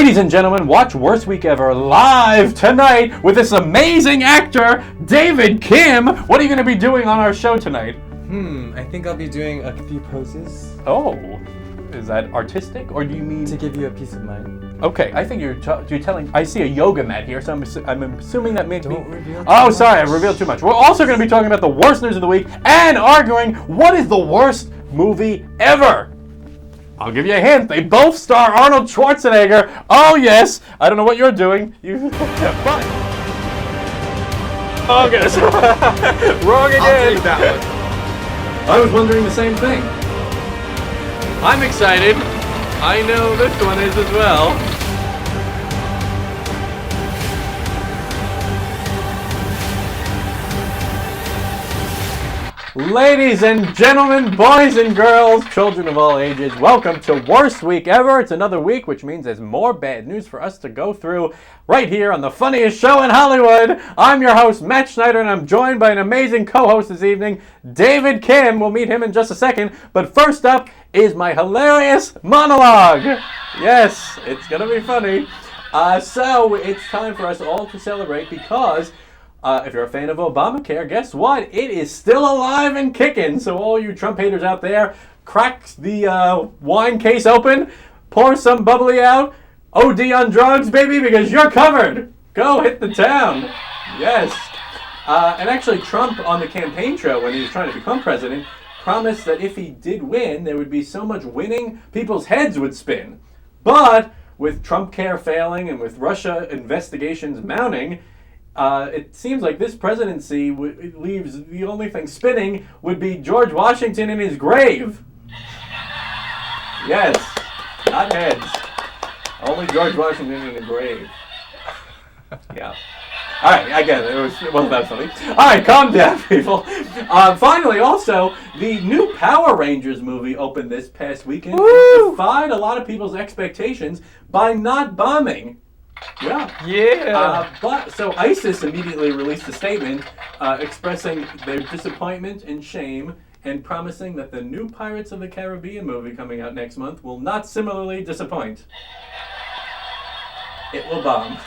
Ladies and gentlemen, watch Worst Week Ever live tonight with this amazing actor, David Kim. What are you going to be doing on our show tonight? I think I'll be doing a few poses. Oh, is that artistic, or do you mean... To give you a peace of mind. Okay, I think you're telling... I see a yoga mat here, so I'm assuming that makes Don't me... reveal too Oh, sorry, I much. revealed too much. We're also going to be talking about the worst news of the week and arguing what is the worst movie ever. I'll give you a hint. They both star Arnold Schwarzenegger. Oh, yes. I don't know what you're doing. You... But... Oh, goodness. Wrong again. I'll take that one. I was wondering the same thing. I'm excited. I know this one is as well. Ladies and gentlemen, boys and girls, children of all ages, welcome to Worst Week Ever. It's another week, which means there's more bad news for us to go through right here on the funniest show in Hollywood. I'm your host, Matt Schneider, and I'm joined by an amazing co-host this evening, David Kim. We'll meet him in just a second. But first up is my hilarious monologue. Yes, it's going to be funny. So it's time for us all to celebrate because... if you're a fan of Obamacare, guess what? It is still alive and kicking. So all you Trump haters out there, crack the wine case open, pour some bubbly out, OD on drugs, baby, because you're covered. Go hit the town. Yes. And actually, Trump on the campaign trail when he was trying to become president promised that if he did win, there would be so much winning, people's heads would spin. But with Trump care failing and with Russia investigations mounting, it seems like this presidency leaves the only thing spinning would be George Washington in his grave. Yes, not heads. Only George Washington in a grave. Yeah. All right, I get it. It wasn't that funny. All right, calm down, people. Finally, also, the new Power Rangers movie opened this past weekend. It defied a lot of people's expectations by not bombing. Yeah. But so ISIS immediately released a statement expressing their disappointment and shame and promising that the new Pirates of the Caribbean movie coming out next month will not similarly disappoint. It will bomb.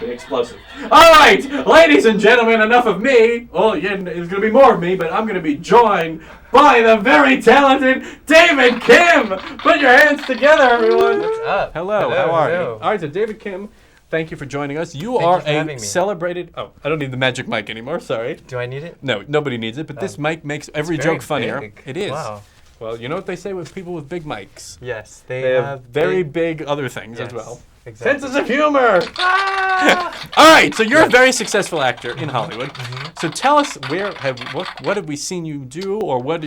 Be explosive. All right, ladies and gentlemen, enough of me. Well, yeah, there's going to be more of me, but I'm going to be joined by the very talented David Kim. Put your hands together, everyone. What's up? Hello, how are you? All right, so David Kim, thank you for joining us. You are a celebrated... Oh, I don't need the magic mic anymore, sorry. Do I need it? No, nobody needs it, but this mic makes every joke funnier. Big. It is. Wow. Well, you know what they say with people with big mics? Yes, They have very big other things as well. Exactly. Senses of humor! All right, so you're a very successful actor in Hollywood. So tell us what have we seen you do, or what are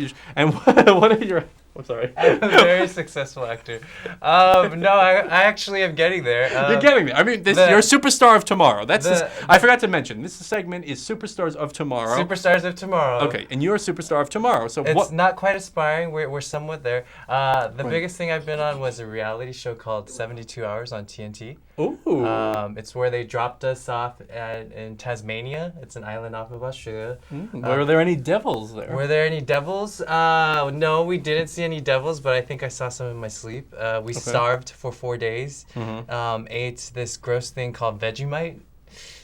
your... I'm sorry. I'm a very successful actor. No, I actually am getting there. You're getting there. I mean, you're a superstar of tomorrow. I forgot to mention, this segment is Superstars of Tomorrow. Superstars of Tomorrow. Okay, and you're a superstar of tomorrow. So it's not quite aspiring. We're somewhat there. The biggest thing I've been on was a reality show called 72 Hours on TNT. Ooh. It's where they dropped us off in Tasmania. It's an island off of Australia. Were there any devils there? Were there any devils? No, we didn't see any devils, but I think I saw some in my sleep. We starved for 4 days. Ate this gross thing called Vegemite.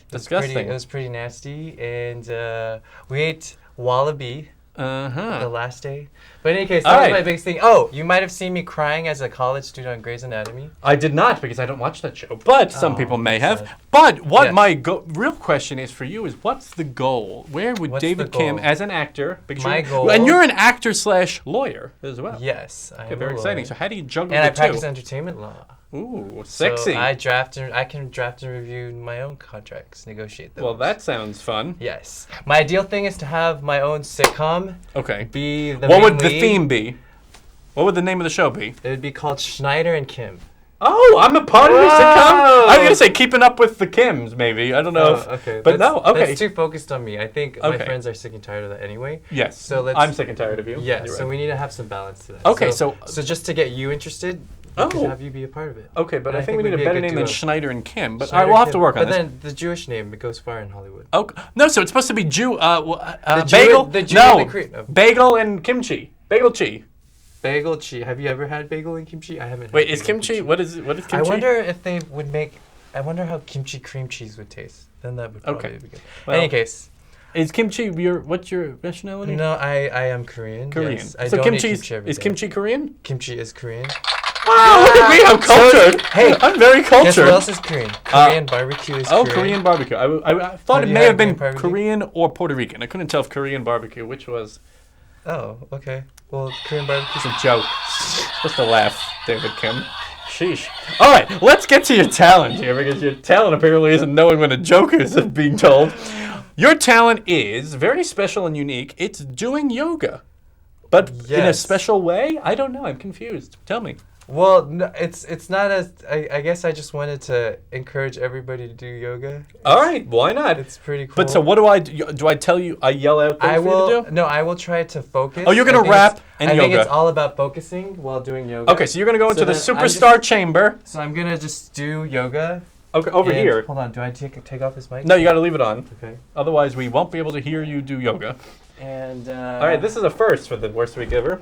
Disgusting. It was pretty nasty. And we ate wallaby. The last day. But in any case, that was my biggest thing. Oh, you might have seen me crying as a college student on Grey's Anatomy. I did not, because I don't watch that show. But some people may have. But what my real question is for you is, what's the goal? Where would David Kim, as an actor... My goal... And you're an actor/lawyer as well. Yes, I am very exciting. So how do you juggle the two? And I practice entertainment law. Ooh, sexy. So I can draft and review my own contracts, negotiate those. Well, that sounds fun. Yes. My ideal thing is to have my own sitcom. Okay. Be the What would the theme be? What would the name of the show be? It would be called Schneider and Kim. Oh, I'm a part of your sitcom? I was going to say Keeping Up with the Kims, maybe. I don't know. But okay. That's too focused on me. I think my friends are sick and tired of that anyway. Yes. So I'm sick and tired of you. Yeah, so we need to have some balance to that. Okay, so just to get you interested, I could have you be a part of it. Okay, but I think we need a better name than Schneider and Kim. But Schneider we'll have to work on this. But then the Jewish name, it goes far in Hollywood. Okay. No, so it's supposed to be Bagel? The Jew Bagel and kimchi. Bagel chi. Bagel cheese. Have you ever had bagel and kimchi? I haven't. Wait, is kimchi? What is kimchi? I wonder if they would make. I wonder how kimchi cream cheese would taste. Then that would probably be good. Well, in any case, is kimchi what's your nationality? No, I am Korean. Korean. Yes, I so don't kimchi eat kimchi every is day. kimchi Korean? Kimchi is Korean. Wow, look at me! I'm cultured. Hey, I'm very cultured. Guess what else is Korean? Korean barbecue is Korean. Oh, Korean barbecue. I thought Have it you may had have been Korean barbecue? Korean or Puerto Rican. I couldn't tell if Korean barbecue which was. Oh, okay. Well, Korean barbecue. It's a joke. Just a laugh, David Kim. Sheesh. All right, let's get to your talent here because your talent apparently isn't knowing when a joke is being told. Your talent is very special and unique. It's doing yoga, but in a special way. I don't know. I'm confused. Tell me. Well, no, it's not as I guess I just wanted to encourage everybody to do yoga. All right, why not? It's pretty cool. But so what do I do? Do I tell you? I yell out things I will. for you to do? No, I will try to focus. Oh, you're gonna rap and yoga. I think it's all about focusing while doing yoga. Okay, so you're gonna go into the then superstar chamber. So I'm gonna just do yoga. Okay, over here. Hold on. Do I take off this mic? No, you got to leave it on. Okay. Otherwise, we won't be able to hear you do yoga. And all right, this is a first for the worst week ever.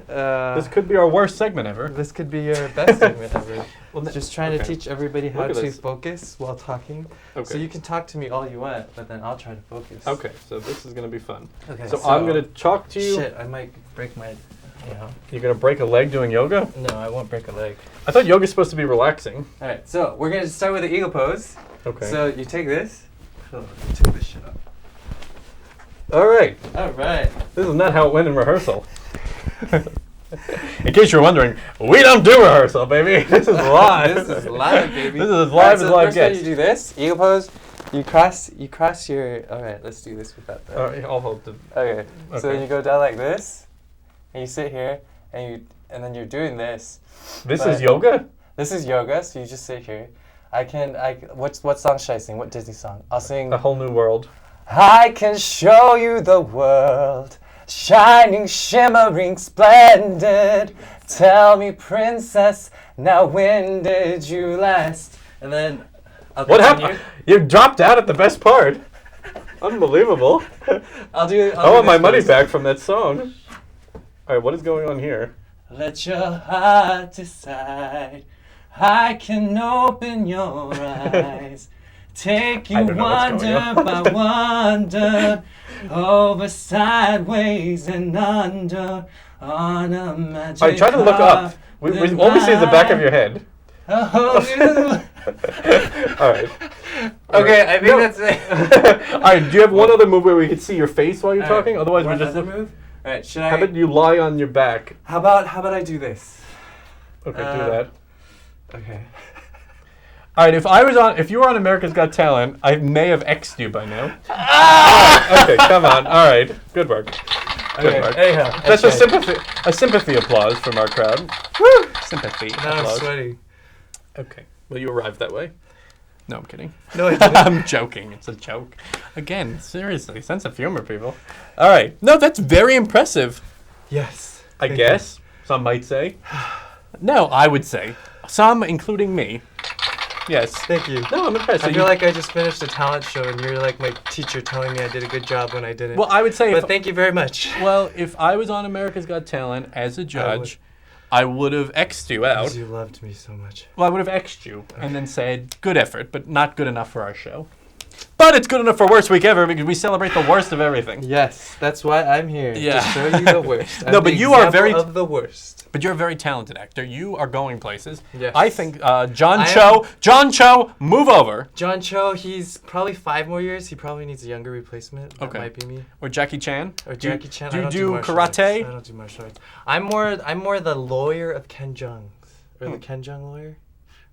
This could be our worst segment ever. This could be your best segment ever. Well, just trying to teach everybody how to this. focus while talking. Okay. So you can talk to me all you want, but then I'll try to focus. Okay, so this is going to be fun. Okay. So I'm going to talk to you. Shit, I might break my. You're going to break a leg doing yoga? No, I won't break a leg. I thought yoga's supposed to be relaxing. All right, so we're going to start with the eagle pose. Okay. So you take this. Oh, take this shit up. All right. All right. This is not how it went in rehearsal. In case you're wondering, we don't do rehearsal, baby. This is live. This is live, baby. This is as live as live gets. You do this eagle pose. You cross your. All right, let's do this without that. All right, I'll hold the. Okay. So then you go down like this, and you sit here, and then you're doing this. This is yoga? This is yoga. So you just sit here. What song should I sing? What Disney song? I'll sing. A Whole New World. I can show you the world, shining, shimmering, splendid. Tell me, princess, now when did you last? And then what happened? You dropped out at the best part. Unbelievable. I want my money back from that song. All right, what is going on here? Let your heart decide. I can open your eyes. Take you wonder by wonder, over, sideways, and under, on a magic. All right, try to look up. We only see the back of your head. Oh, all right. Okay, I think that's it. All right, do you have one other move where we can see your face while you're talking? Otherwise, we just move. All right, How about you lie on your back? How about I do this? Okay, do that. Okay. All right, if you were on America's Got Talent, I may have X'd you by now. Okay, come on. All right, good work. Good work. Anyhow, that's a sympathy applause from our crowd. Woo! Sympathy now applause. I'm sweaty. Okay, well, you arrived that way. No, I'm kidding. No, I didn't. I'm joking. It's a joke. Again, seriously, sense of humor, people. All right. No, that's very impressive. Yes. I guess. Some might say. No, I would say. Some, including me. Yes. Thank you. No, I'm impressed. I feel like I just finished a talent show and you're like my teacher telling me I did a good job when I didn't. Well, I would say... But thank you very much. Well, if I was on America's Got Talent as a judge, I would have X'd you out. Because you loved me so much. Well, I would have X'd you and then said, good effort, but not good enough for our show. But it's good enough for Worst Week Ever because we celebrate the worst of everything. Yes, that's why I'm here. To show you the worst. No, but you are very... of the worst. But you're a very talented actor. You are going places. Yes. I think John Cho, move over. John Cho, he's probably 5 more years. He probably needs a younger replacement. That might be me. Or Jackie Chan. Or Jackie Chan. Do you do karate? I don't do martial arts. I'm more the lawyer of Ken Jeong's. Or the Ken Jeong lawyer.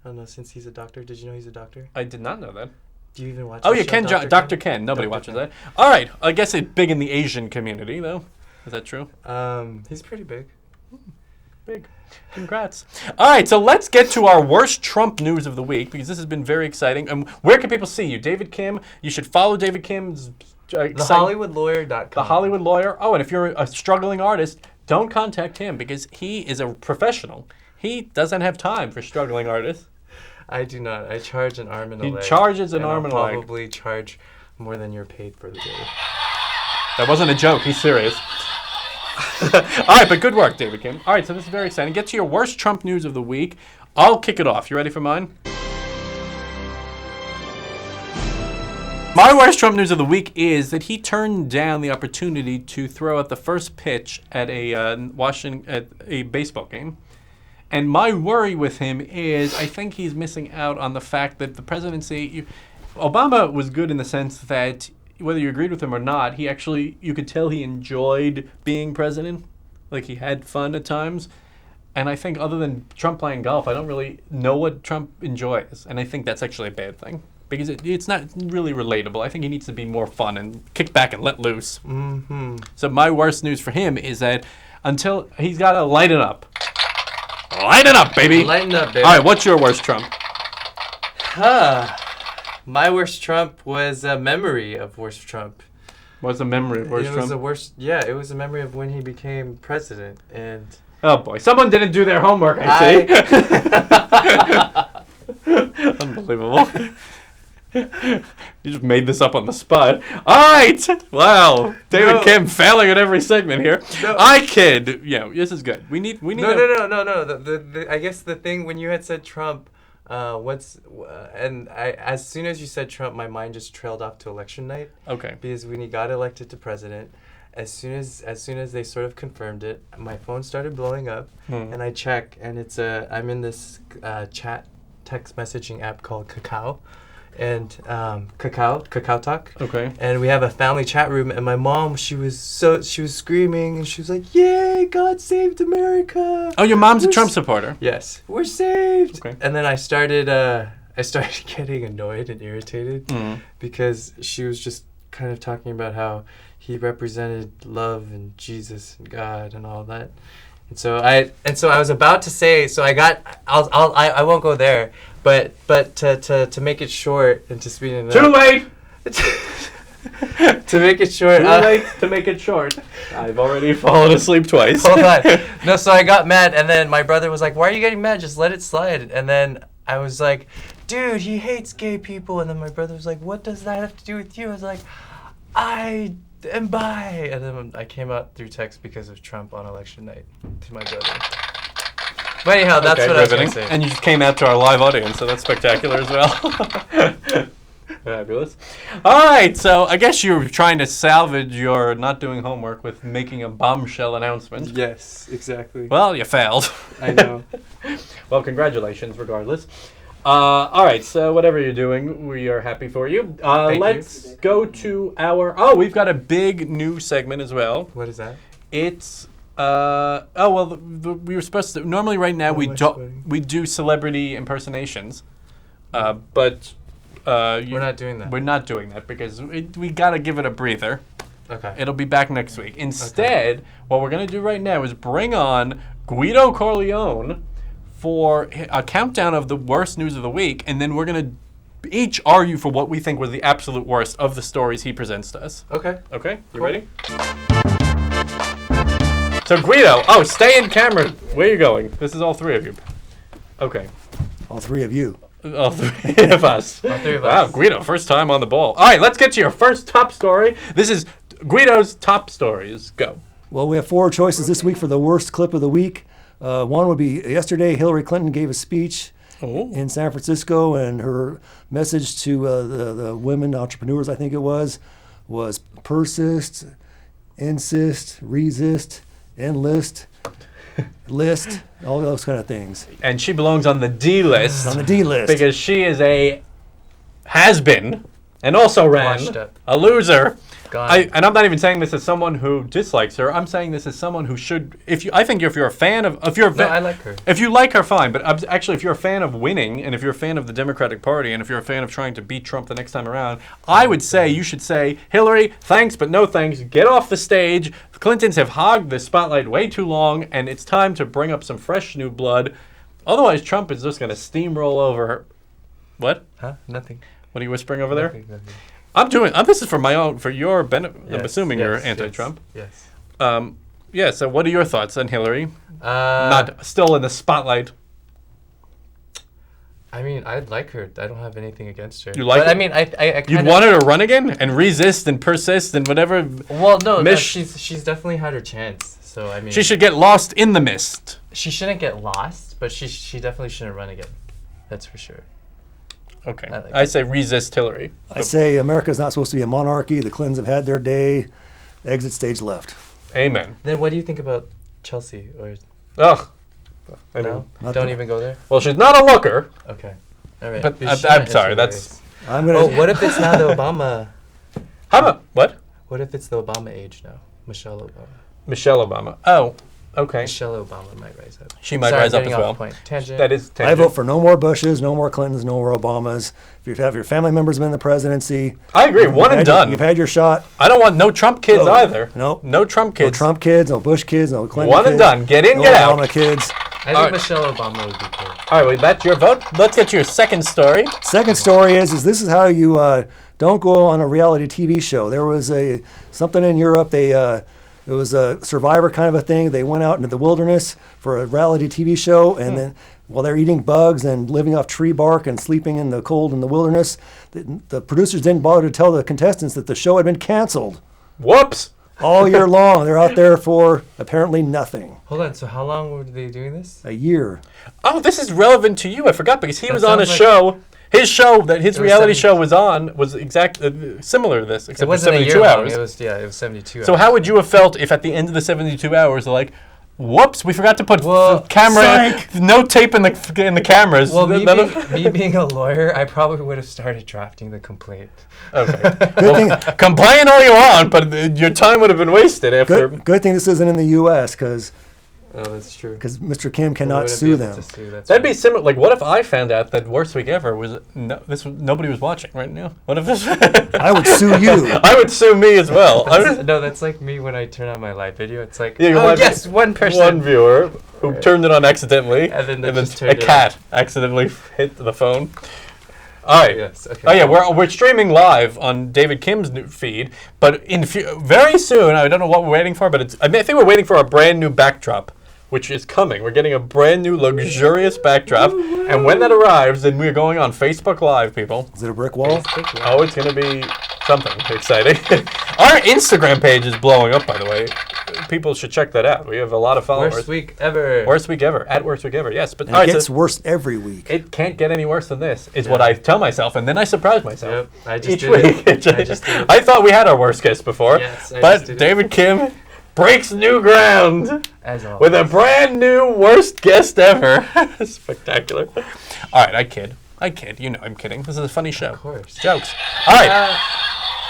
I don't know, since he's a doctor. Did you know he's a doctor? I did not know that. Do you even watch Oh, yeah, Dr. Ken. Nobody watches that. All right. I guess it's big in the Asian community, though. Is that true? He's pretty big. Big. Congrats. All right, so let's get to our worst Trump news of the week because this has been very exciting. Where can people see you? David Kim. You should follow David Kim's... TheHollywoodLawyer.com. The Hollywood Lawyer. Oh, and if you're a struggling artist, don't contact him because he is a professional. He doesn't have time for struggling artists. I do not. I charge an arm and a leg. He charges an arm and a leg. I'll probably charge more than you're paid for the day. That wasn't a joke. He's serious. All right, but good work, David Kim. All right, so this is very exciting. Get to your worst Trump news of the week. I'll kick it off. You ready for mine? My worst Trump news of the week is that he turned down the opportunity to throw out the first pitch at a baseball game. And my worry with him is I think he's missing out on the fact that the presidency, Obama was good in the sense that whether you agreed with him or not, you could tell he enjoyed being president. Like he had fun at times. And I think other than Trump playing golf, I don't really know what Trump enjoys. And I think that's actually a bad thing. Because it's not really relatable. I think he needs to be more fun and kick back and let loose. Mm-hmm. So my worst news for him is that until he's got to lighten up. Lighten up, baby. Lighten up, baby. All right, what's your worst Trump? My worst Trump was a memory of worst Trump. What's the memory of worst Trump? It was a memory of when he became president. And oh, boy. Someone didn't do their homework, I see. Unbelievable. You just made this up on the spot. All right. Wow. David Kim failing at every segment here. No. I kid. Yeah, this is good. We need. No. I guess the thing when you had said Trump, as soon as you said Trump, my mind just trailed off to election night. Okay. Because when he got elected to president, as soon as they sort of confirmed it, my phone started blowing up, and I check, and I'm in this text messaging app called Kakao. And Kakao Talk. Okay. And we have a family chat room, and my mom, she was screaming, and she was like, "Yay, God saved America!" Oh, your mom's a Trump supporter. Yes, we're saved. Okay. And then I started getting annoyed and irritated because she was just kind of talking about how he represented love and Jesus and God and all that. And so I was about to say, I won't go there, but to make it short and to speed it up. Too late. To make it short. Too late to make it short. I've already fallen asleep twice. Hold on. No, so I got mad, and then my brother was like, "Why are you getting mad? Just let it slide." And then I was like, "Dude, he hates gay people." And then my brother was like, "What does that have to do with you?" I was like, "I am bi." And then I came out through text because of Trump on election night to my brother. But anyhow, that's what I was going to say. And you just came out to our live audience, so that's spectacular as well. Fabulous. All right, so I guess you were trying to salvage your not doing homework with making a bombshell announcement. Yes, exactly. Well, you failed. I know. Well, congratulations regardless. All right, so whatever you're doing, we are happy for you. Let's go to we've got a big new segment as well. What is that? It's, we were supposed to, normally right now we do celebrity impersonations, but we're not doing that. We're not doing that because we got to give it a breather. Okay. It'll be back next week. Instead, what we're going to do right now is bring on Guido Corleone for a countdown of the worst news of the week, and then we're going to each argue for what we think was the absolute worst of the stories he presents to us. Okay. Okay? You ready? So Guido, stay in camera. Where are you going? This is all three of you. Okay. All three of you. All three of us. All three of us. Wow, Guido, first time on the ball. All right, let's get to your first top story. This is Guido's top stories. Go. Well, we have four choices this week for the worst clip of the week. One would be yesterday, Hillary Clinton gave a speech in San Francisco, and her message to the women entrepreneurs, I think it was persist, insist, resist, enlist, list, all those kind of things. And she belongs on the D list. On the D list. Because she is a has-been and also ran a loser. And I'm not even saying this as someone who dislikes her. I'm saying this as someone who should. I think if you're a fan of, I like her. If you like her, fine. But actually, if you're a fan of winning, and if you're a fan of the Democratic Party, and if you're a fan of trying to beat Trump the next time around, I would say you should say, Hillary, thanks but no thanks. Get off the stage. The Clintons have hogged the spotlight way too long, and it's time to bring up some fresh new blood. Otherwise, Trump is just going to steamroll over her. What? Huh? Nothing. What are you whispering over there? Nothing. This is for your benefit. Yes, I'm assuming you're anti-Trump. Yes. So what are your thoughts on Hillary? Not still in the spotlight. I mean, I'd like her. I don't have anything against her. You like her? I mean, I you'd want her to run again and resist and persist and whatever. Well, no, she's definitely had her chance. So I mean, She should get lost in the mist. She shouldn't get lost, but she definitely shouldn't run again. That's for sure. Okay. I like I say resist Hillary. I say America's not supposed to be a monarchy. The Clintons have had their day. Exit stage left. Amen. Then what do you think about Chelsea? Or Ugh. I no? know. Not Don't the- even go there. Well, she's not a looker. Okay. All right. But We I'm should not sorry, enter the that's- race. I'm gonna. Oh, what if it's now the Obama? How about what? What if it's the Obama age now? Michelle Obama. Michelle Obama. Oh, okay. Michelle Obama might rise up. She might Sorry, rise I'm up getting as off well. Point. Tangent. That is. I tangent. vote for no more Bushes, no more Clintons, no more Obamas. If you have your family members been in the presidency, I agree. One and done. You've had your shot. I don't want no Trump kids No. either. Nope. No Trump No kids. Trump kids, no Bush kids, no Clinton One kids. and done. Get in, no get out. Obama kids. I think Alright. Michelle Obama would be cool. All right, well, that's your vote. Let's get to your second story. Second story is this is how you don't go on a reality TV show. There was something in Europe. It was a Survivor kind of a thing. They went out into the wilderness for a reality TV show, and then while they're eating bugs and living off tree bark and sleeping in the cold in the wilderness, the producers didn't bother to tell the contestants that the show had been canceled. Whoops. All year long, they're out there for apparently nothing. Hold on. So how long were they doing this? A year. Oh, this is relevant to you. I forgot because he That was on a sounds like- show. His show that his It was reality 70 show was on was similar to this, It except for wasn't a 72 year long. hours. It was it was 72 So hours. how would you have felt if at the end of the 72 hours, they're like, "Whoops, we forgot to put Well, camera, no tape in the cameras." Well, me None being, of- me being a lawyer, I probably would have started drafting the complaint. Okay. Good thing, Complain all you want, but your time would have been wasted after. good thing this isn't in the U.S. because Oh, that's true. Mr. Kim We cannot wouldn't be sue able them. to sue, that's That'd be right. similar. Like, what if I found out that Worst Week Ever was nobody was watching right now? What if this? I would sue you. I would sue me as well. I would, No, that's like me when I turn on my live video. It's like, Yeah, you oh want- yes, one person. one viewer who Right. turned it on accidentally, And then they just a turned it cat accidentally hit the phone. All right. Yes. Okay. Oh yeah, we're streaming live on David Kim's new feed, but very soon. I don't know what we're waiting for, but I think we're waiting for a brand new backdrop, which is coming. We're getting a brand new luxurious backdrop, and when that arrives, then we're going on Facebook Live, people. Is it a brick wall? Oh, it's gonna be something exciting. Our Instagram page is blowing up, by the way. People should check that out. We have a lot of followers. Worst week ever. Worst week ever. At Worst Week Ever. Yes, but And all it right, gets so worse every week. it can't get any worse than this. Is Yeah. what I tell myself, and then I surprise myself. Yep. I just Each did week. it. I just did it. I thought we had our worst guest before, Yes, I but just did it. David Kim breaks new ground As always. with a brand new worst guest ever. Spectacular. All right, I kid. You know I'm kidding. This is a funny show. Of course. Jokes. All right.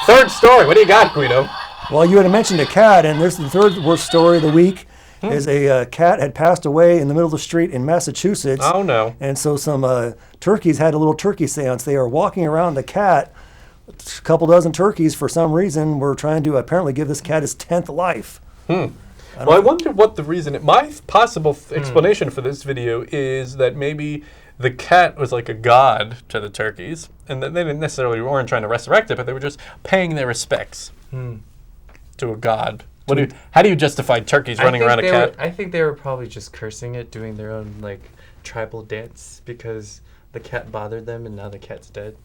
Third story. What do you got, Guido? Well, you had mentioned a cat, and there's the third worst story of the week. Is a cat had passed away in the middle of the street in Massachusetts. Oh no. And so some turkeys had a little turkey seance. They are walking around the cat. A couple dozen turkeys, for some reason, were trying to apparently give this cat his 10th life. Well, I wonder what the reason. My possible explanation for this video is that maybe the cat was like a god to the turkeys, and that they didn't necessarily weren't trying to resurrect it, but they were just paying their respects to a god. How do you justify turkeys running around a cat? I think they were probably just cursing it, doing their own like tribal dance because the cat bothered them, and now the cat's dead.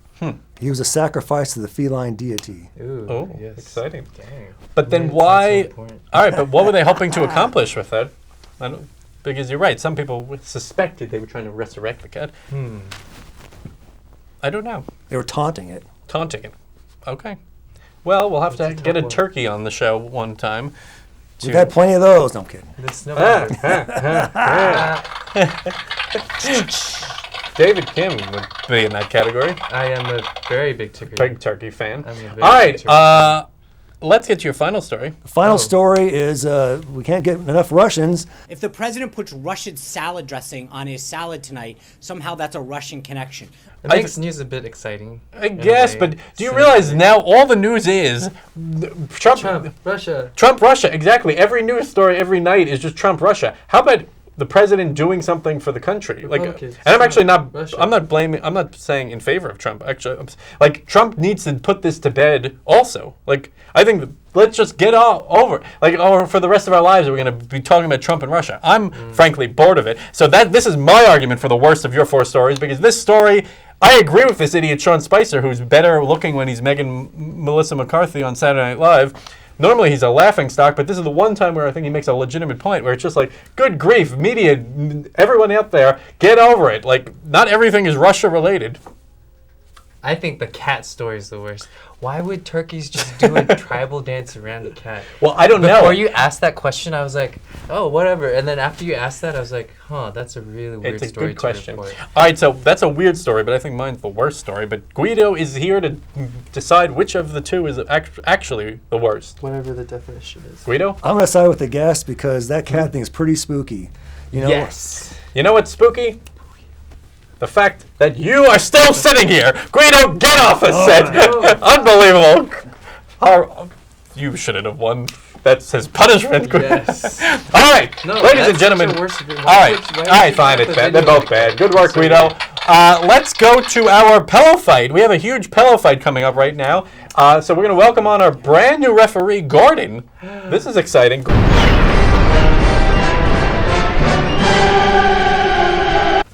He was a sacrifice to the feline deity. Ooh. Oh, yes. exciting. Dang. But then That's so why? important. All right, but what were they hoping to accomplish with that? Because you're right. Some people suspected they were trying to resurrect the cat. I don't know. They were taunting it. Taunting it. Okay. Well, we'll have to That's a get a tough one. turkey on the show one time. We've had plenty of those. No, I'm kidding. This no David Kim would be in that category. I am a very big turkey. Big turkey fan. I'm a very All big right. turkey. Let's get to your final story. The final Oh. story is we can't get enough Russians. If the president puts Russian salad dressing on his salad tonight, somehow that's a Russian connection. It makes news a bit exciting. I in a guess, way. but do you So- realize now all the news is Trump, Russia. Trump, Russia. Exactly. Every news story every night is just Trump, Russia. How about the president doing something for the country? Like, and Republicans, I'm actually not. Russia. I'm not blaming. I'm not saying in favor of Trump. Actually, like Trump needs to put this to bed. Also, like I think let's just get all over. Like, or for the rest of our lives, we're going to be talking about Trump and Russia. I'm frankly bored of it. So this is my argument for the worst of your four stories, because this story. I agree with this idiot Sean Spicer, who's better looking when he's Melissa McCarthy on Saturday Night Live. normally he's a laughing stock, but this is the one time where I think he makes a legitimate point where it's just like, good grief, media, everyone out there, get over it. Like, not everything is Russia related. I think the cat story is the worst. Why would turkeys just do a tribal dance around a cat? Well, I don't know. Before you asked that question, I was like, oh, whatever. And then after you asked that, I was like, huh, that's a really weird It's a story good question. to report. All right, so that's a weird story, but I think mine's the worst story. But Guido is here to decide which of the two is actually the worst. Whatever the definition is. Guido? I'm gonna side with the guest because that cat thing is pretty spooky. You know? Yes. You know what's spooky? The fact that you are still sitting here. Guido, get off a set. Unbelievable. You shouldn't have won. That's his punishment. Yes. All right, No, ladies and that's gentlemen. such a worse- All right, fine. It's bad. They're both bad. Good work, Guido. Let's go to our pillow fight. We have a huge pillow fight coming up right now. So we're going to welcome on our brand new referee, Gordon. This is exciting.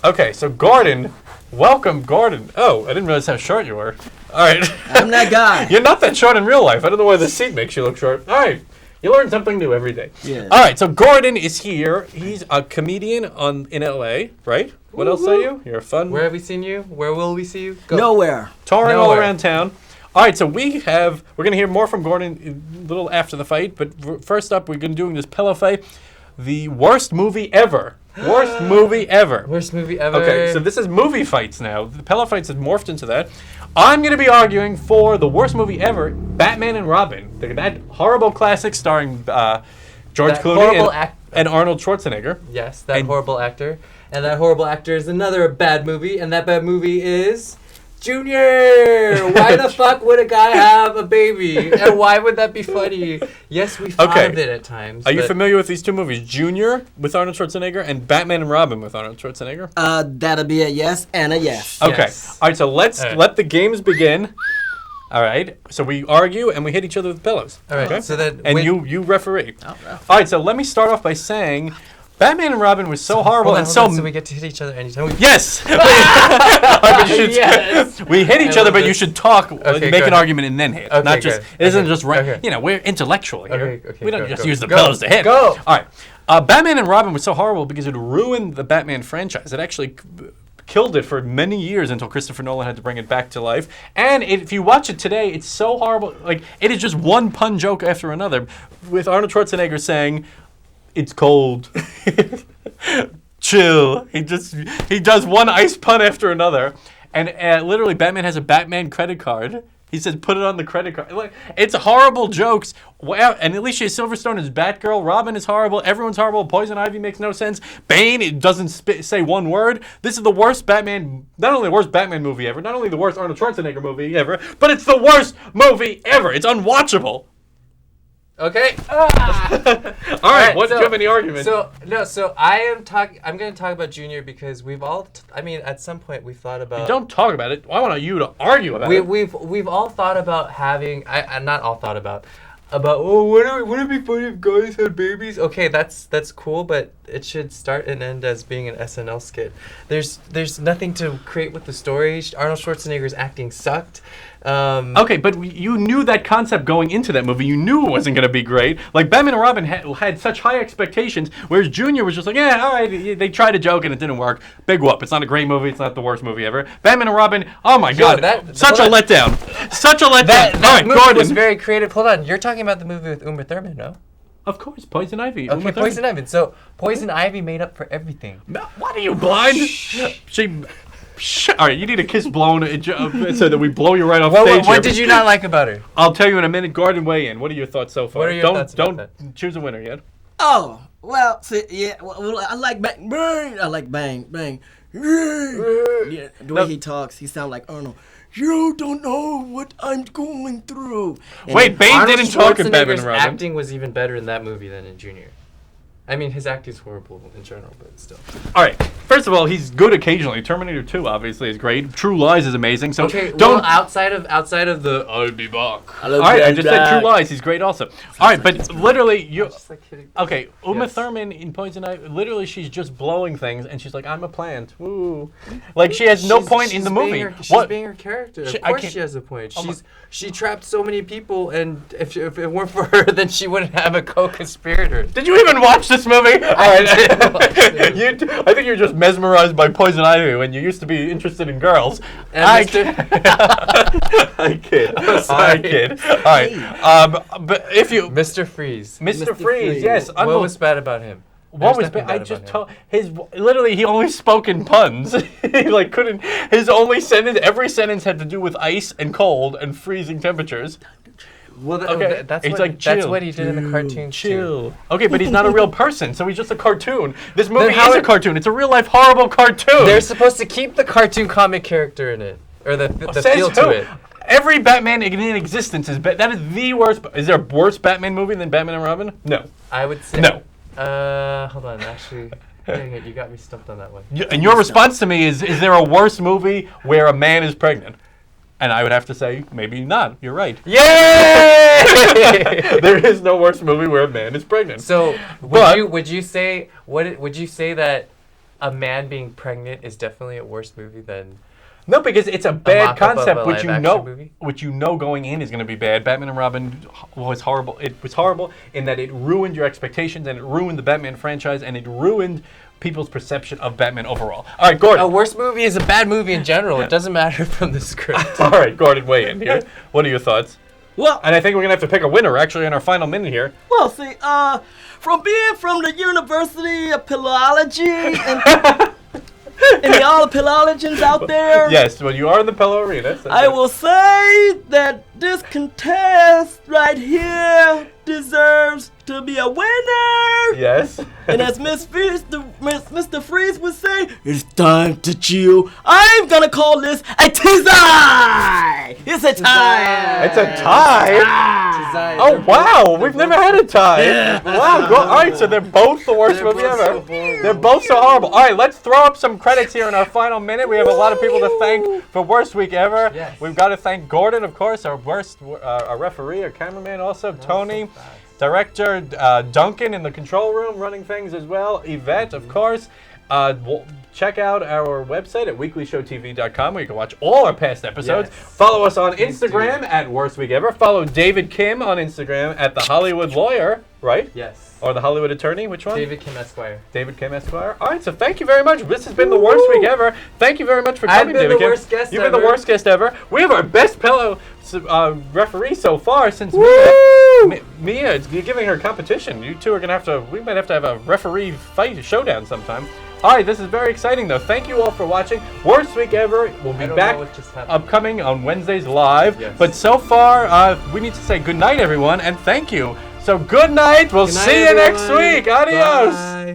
Okay, so Gordon, welcome, Gordon. Oh, I didn't realize how short you were. All right. I'm that guy. You're not that short in real life. I don't know why the seat makes you look short. All right. You learn something new every day. Yeah. All right, so Gordon is here. He's a comedian in LA, right? What else are you? You're a fun Where have we seen you? Where will we see you? Go. Nowhere. touring all Nowhere. around town. All right, so we're going to hear more from Gordon a little after the fight, but first up, we're going to do this pillow fight. The worst movie ever. Worst movie ever. Worst movie ever. Okay, so this is movie fights now. The pillow fights have morphed into that. I'm going to be arguing for the worst movie ever, Batman and Robin. That horrible classic starring George That Clooney horrible and Arnold Schwarzenegger. Yes, that And- horrible actor. And that horrible actor is another bad movie, and that bad movie is Junior! Why the fuck would a guy have a baby? And why would that be funny? Yes, we thought Okay. of it at times. Are you but familiar with these two movies, Junior with Arnold Schwarzenegger and Batman and Robin with Arnold Schwarzenegger? That'll be a yes and a yes. Okay. Yes. All right, so let's All right. let the games begin. All right. So we argue and we hit each other with pillows. All right, Okay? so then And when- you referee. All right, so let me start off by saying Batman and Robin was so horrible Hold on, and hold on, so so we get to hit each other anytime we... yes. But you should- Yes. We hit each I other, love but you this. should talk, Okay, make go an ahead. argument and then hit. Okay, Not just good. it isn't Okay, just right. okay. You know, we're intellectual here. Okay, we don't go, just go, use the go. pillows to hit. Go. All right. Batman and Robin was so horrible because it ruined the Batman franchise. It actually killed it for many years until Christopher Nolan had to bring it back to life. And if you watch it today, it's so horrible. Like, it is just one pun joke after another, with Arnold Schwarzenegger saying, "It's cold." Chill. He does one ice pun after another, and literally Batman has a Batman credit card. He says, "Put it on the credit card." Like, it's horrible jokes. Wow. And Alicia Silverstone is Batgirl. Robin is horrible. Everyone's horrible. Poison Ivy makes no sense. Bane, it doesn't say one word. This is the worst Batman. Not only the worst Batman movie ever. Not only the worst Arnold Schwarzenegger movie ever. But it's the worst movie ever. It's unwatchable. Okay. All right. Alright, What do you have any arguments? So I'm going to talk about Junior because we've all. I mean, at some point we've thought about. Don't talk about it. I want you to argue about it. We've all thought about having. I not all thought about. Wouldn't it be funny if guys had babies? Okay, that's cool, but it should start and end as being an SNL skit. There's nothing to create with the story. Arnold Schwarzenegger's acting sucked. Okay, but you knew that concept going into that movie. You knew it wasn't going to be great. Like, Batman and Robin had such high expectations, whereas Junior was just like, yeah, all right, they tried a joke and it didn't work. Big whoop. It's not a great movie. It's not the worst movie ever. Batman and Robin, oh my God. Such a letdown. Such a letdown. That all right, movie Gordon. was very creative. Hold on, you're talking about the movie with Uma Thurman, no? Of course, Poison Ivy. Okay, Poison Ivy. So Poison Ivy made up for everything. What are you, blind? All right, you need a kiss blown so that we blow you right off stage. What here. did you not like about her? I'll tell you in a minute. Gordon, weigh in. What are your thoughts so far? What are your thoughts about Don't choose a winner yet. Oh, well, see, yeah, well, I like bang, bang. I like bang, bang. Yeah, the way he talks, he sounds like Arnold. You don't know what I'm going through. And Wait, Bane Arnold didn't talk in Batman Schwarzenegger's and Robin. acting was even better in that movie than in Junior. I mean, his acting's horrible in general, but still. All right. First of all, he's good occasionally. Terminator 2 obviously is great. True Lies is amazing. So Okay, don't. well, outside of the I'll be back. All right, I just said True Lies. He's great also. All right, but literally, you. Just like kidding. Okay, Uma Yes. Thurman in Poison Ivy, literally she's just blowing things, and she's like, I'm a plant. Woo. Like, she has no point in the movie. She's being her character. She- Of I course can't- she has a point. Oh my- She trapped so many people, and if it weren't for her, then she wouldn't have a co-conspirator. Did you even watch this movie? I did watch it. I think you're just mesmerized by Poison Ivy when you used to be interested in girls. And I Mr. kid. I sorry. kid. All right. But if you, Mr. Freeze. Mr. Mr. Freeze, Freeze. yes. What was bad about him? What There's was nothing I bad just about told his literally he only spoke in puns. He like couldn't his only sentence every sentence had to do with ice and cold and freezing temperatures. Well, Okay, that's he's what, like, that's chill. what he did in the cartoon. Chill. Okay, but he's not a real person, so he's just a cartoon. This movie how is a it- cartoon. It's a real life horrible cartoon. They're supposed to keep the cartoon comic character in it, or the Says feel who? to it. Every Batman in existence is that is the worst. Is there a worse Batman movie than Batman and Robin? No. I would say No. Hold on, actually, dang it, you got me stumped on that one. And your response to me is there a worse movie where a man is pregnant? And I would have to say, maybe not. You're right. Yay! There is no worse movie where a man is pregnant. So But- would you say that a man being pregnant is definitely a worse movie than? No, because it's a bad mock-up of concept, a which you live-action know, movie? which you know going in is going to be bad. Batman and Robin was horrible. It was horrible in that it ruined your expectations and it ruined the Batman franchise and it ruined people's perception of Batman overall. All right, Gordon. A worse movie is a bad movie in general. It doesn't matter from the script. All right, Gordon, weigh in here. What are your thoughts? Well, And I think we're going to have to pick a winner actually in our final minute here. well, see, from being from the University of Philology and all the philologians out there, Yes, well, you are in the Pella Arena. So I will say that this contest right here deserves to be a winner. Yes. And as Mr. Freeze would say, it's time to chew. I'm gonna call this a tie. It's a tie. It's a tie. Oh wow, we've never had a tie. Wow. All right, so they're both the worst movie ever. They're both so horrible. All right, let's throw up some credits here in our final minute. We have a lot of people to thank for worst week ever. Yes. We've got to thank Gordon, of course, our our referee, our cameraman, also Tony. Director Duncan in the control room running things as well. Yvette, of course. Check out our website at weeklyshowtv.com where you can watch all our past episodes. Yes. Follow us on Please do. Instagram at Worst Week Ever. Follow David Kim on Instagram at The Hollywood Lawyer, right? Yes. Or The Hollywood Attorney, which one? David Kim Esquire. David Kim Esquire. All right, so thank you very much. This has been the worst week ever. Thank you very much for I've coming, been David the Kim. worst guest You've been the ever. worst guest ever. We have our best pillow referee so far since Mia. You're giving her competition. You two are gonna have to. We might have to have a referee fight, showdown sometime. All right, this is very exciting though. Thank you all for watching. Worst week ever. We'll be I don't back know what just happened. upcoming on Wednesdays live. Yes. But so far, we need to say good night, everyone, and thank you. So good night. We'll Good night, see you next everyone. week. Adios. Bye.